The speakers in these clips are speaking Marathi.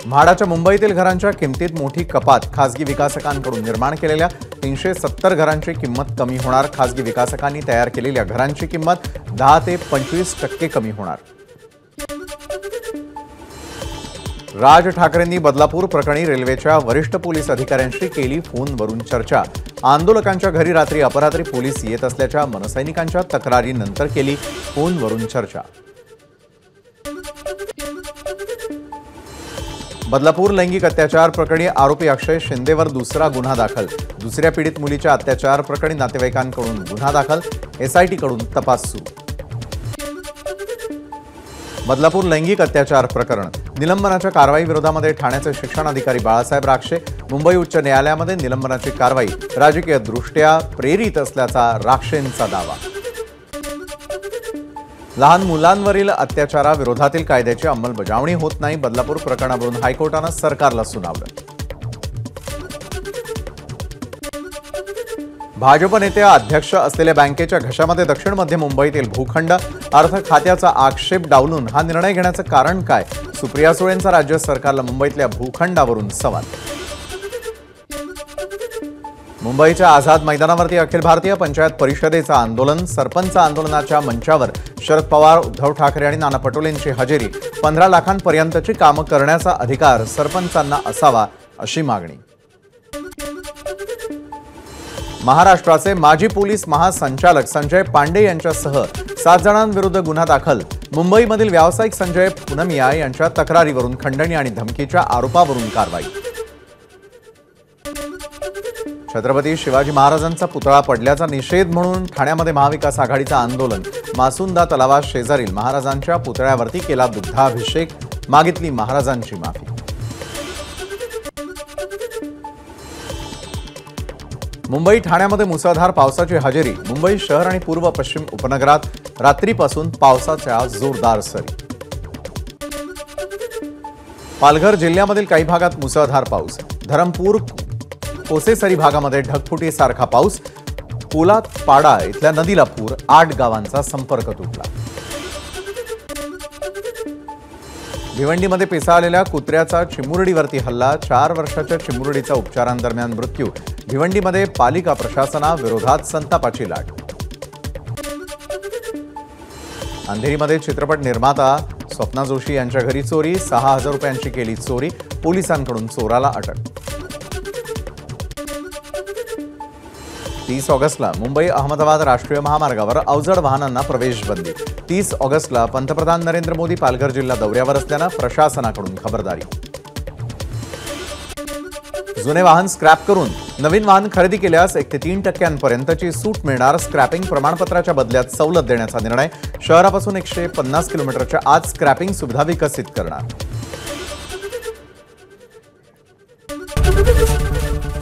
म्हाडाच्या मुंबईतील घरांच्या किमतीत मोठी कपात, खासगी विकासकांकडून निर्माण केलेल्या 370 घरांची किंमत कमी होणार। खासगी विकासकांनी तयार केलेल्या घरांची किंमत 10 ते 25% कमी होणार। राज ठाकरेंनी बदलापूर प्रकरणी रेल्वेच्या वरिष्ठ पोलीस अधिकाऱ्यांशी केली फोनवरून चर्चा। आंदोलकांच्या घरी रात्री अपरात्री पोलीस येत असल्याच्या मनसैनिकांच्या तक्रारीनंतर केली फोनवरून चर्चा। बदलापूर लैंगिक अत्याचार प्रकरणी आरोपी अक्षय शिंदेवर दुसरा गुन्हा दाखल। दुसऱ्या पीडित मुलीच्या अत्याचार प्रकरणी नातेवाईकांकडून गुन्हा दाखल, एसआयटीकडून तपास सुरू। बदलापूर लैंगिक अत्याचार प्रकरण निलंबनाच्या कारवाई विरोधामध्ये ठाण्याचे शिक्षणाधिकारी बाळासाहेब राक्षे मुंबई उच्च न्यायालयामध्ये निलंबनाची कारवाई राजकीयदृष्ट्या प्रेरित असल्याचा राक्षेंचा दावा। लहान मुलांवरील अत्याचाराविरोधातील कायद्याची अंमलबजावणी होत नाही, बदलापूर प्रकरणावरून हायकोर्टानं सरकारला सुनावलं। भाजप नेते अध्यक्ष असलेल्या बँकेच्या घशामध्ये दक्षिण मध्य मुंबईतील भूखंड, अर्थ खात्याचा आक्षेप डावलून हा निर्णय घेण्याचं कारण काय? सुप्रिया सुळेंचा राज्य सरकारला मुंबईतल्या भूखंडावरून सवाल। मुंबईच्या आझाद मैदानावरती अखिल भारतीय पंचायत परिषदेचं आंदोलन, सरपंच आंदोलनाच्या मंचावर शरद पवार, उद्धव ठाकरे आणि नाना पटोलेंची हजेरी। 15 लाखांपर्यंतची कामं करण्याचा अधिकार सरपंचांना असावा अशी मागणी। महाराष्ट्राचे माजी पोलीस महासंचालक संजय पांडे यांच्यासह 7 जणांविरुद्ध गुन्हा दाखल। मुंबईमधील व्यावसायिक संजय पुनमिया यांच्या तक्रारीवरून खंडणी आणि धमकीच्या आरोपावरून कारवाई। छत्रपती शिवाजी महाराजांचा पुतळा पडल्याचा निषेध म्हणून ठाण्यामध्ये महाविकास आघाडीचं आंदोलन। मासुंदा तलावा शेजारील महाराजांच्या पुतळ्यावरती केला दुग्धाभिषेक, मागितली महाराजांची माफी। मुंबई ठाण्यामध्ये मुसळधार पावसाची हजेरी। मुंबई शहर आणि पूर्व पश्चिम उपनगरात रात्रीपासून पावसाच्या जोरदार सरी। पालघर जिल्ह्यामधील काही भागात मुसळधार पाऊस। धरमपूर कोसेसरी भागामध्ये ढगफुटीसारखा पाऊस। पोलादपाडा इथल्या नदीला पूर, 8 गावांचा संपर्क तुटला। भिवंडीमध्ये पिसाळलेल्या कुत्र्याचा चिमुरडीवरती हल्ला, 4 वर्षाच्या चिमुरडीचा उपचारांदरम्यान मृत्यू। भिवंडीमध्ये पालिका प्रशासनाविरोधात संतापाची लाट। अंधेरीमध्ये चित्रपट निर्माता स्वप्ना जोशी यांच्या घरी चोरी, 6,000 रुपयांची केली चोरी, पोलिसांकडून चोराला अटक। 30 ऑगस्टला मुंबई अहमदाबाद राष्ट्रीय महामार्गावर अवजड वाहनांना प्रवेश बंदी। 30 ऑगस्टला पंतप्रधान नरेंद्र मोदी पालघर जिल्हा दौऱ्यावर असल्यानं प्रशासनाकडून खबरदारी। जुने वाहन स्क्रॅप करून नवीन वाहन खरेदी केल्यास 1 ते 3% सूट मिळणार। स्क्रॅपिंग प्रमाणपत्राच्या बदल्यात सवलत देण्याचा निर्णय। शहरापासून 150 किलोमीटरच्या आत स्क्रॅपिंग सुविधा विकसित करणार।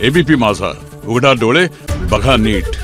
एबीपी माझा, उघडा डोळे बघा नीट।